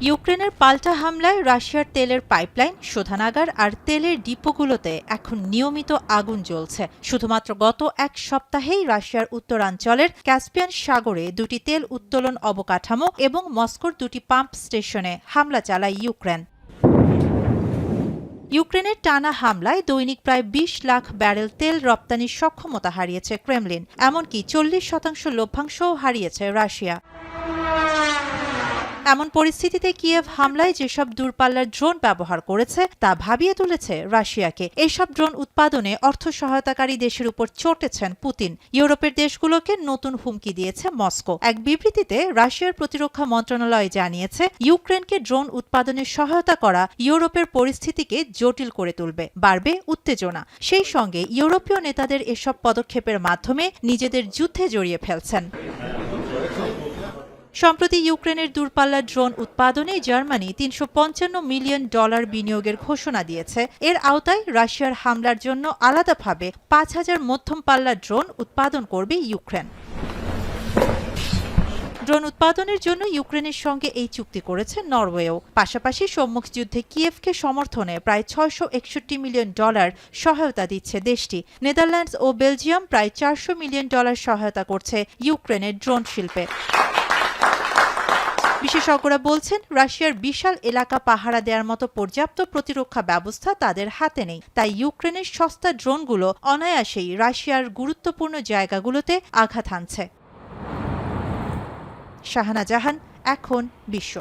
ইউক্রেনের পাল্টা হামলায় রাশিয়ার তেলের পাইপলাইন, শোধনাগার আর তেলের ডিপোগুলোতে এখন নিয়মিত আগুন জ্বলছে। শুধুমাত্র গত এক সপ্তাহেই রাশিয়ার উত্তরাঞ্চলের ক্যাসপিয়ান সাগরে দুটি তেল উত্তোলন অবকাঠামো এবং মস্কোর দুটি পাম্প স্টেশনে হামলা চালায় ইউক্রেন। ইউক্রেনের টানা হামলায় দৈনিক প্রায় ২০ লাখ ব্যারেল তেল রপ্তানির সক্ষমতা হারিয়েছে ক্রেমলিন, এমনকি ৪০% লভ্যাংশও হারিয়েছে রাশিয়া। এমন পরিস্থিতিতে কিয়েভ হামলায় যেসব দূরপাল্লার ড্রোন ব্যবহার করেছে তা ভাবিয়ে তুলেছে রাশিয়াকে। এসব ড্রোন উৎপাদনে অর্থ সহায়তাকারী দেশের উপর চটেছেন পুতিন। ইউরোপের দেশগুলোকে নতুন হুমকি দিয়েছে মস্কো। এক বিবৃতিতে রাশিয়ার প্রতিরক্ষা মন্ত্রণালয় জানিয়েছে, ইউক্রেনকে ড্রোন উৎপাদনে সহায়তা করা ইউরোপের পরিস্থিতিকে জটিল করে তুলবে, বাড়বে উত্তেজনা। সেই সঙ্গে ইউরোপীয় নেতাদের এসব পদক্ষেপের মাধ্যমে নিজেদের যুদ্ধে জড়িয়ে ফেলছেন। সম্প্রতি ইউক্রেনের দূরপাল্লার ড্রোন উৎপাদনে জার্মানি $৩৫৫ মিলিয়ন বিনিয়োগের ঘোষণা দিয়েছে। এর আওতায় রাশিয়ার হামলার জন্য আলাদাভাবে ৫,০০০ মধ্যম পাল্লার ড্রোন উৎপাদন করবে ইউক্রেন। ড্রোন উৎপাদনের জন্য ইউক্রেনের সঙ্গে এই চুক্তি করেছে নরওয়েও। পাশাপাশি সম্মুখ যুদ্ধে কিয়েভকে সমর্থনে প্রায় $৬৬১ মিলিয়ন সহায়তা দিচ্ছে দেশটি। নেদারল্যান্ডস ও বেলজিয়াম প্রায় $৪০০ মিলিয়ন সহায়তা করছে ইউক্রেনের ড্রোন শিল্পে। বিশেষজ্ঞরা বলছেন, রাশিয়ার বিশাল এলাকা পাহারা দেওয়ার মতো পর্যাপ্ত প্রতিরক্ষা ব্যবস্থা তাদের হাতে নেই। তাই ইউক্রেনের সস্তা ড্রোনগুলো অনায়াসেই রাশিয়ার গুরুত্বপূর্ণ জায়গাগুলোতে আঘাত হানছে। শাহানা জাহান, এখন বিশ্ব।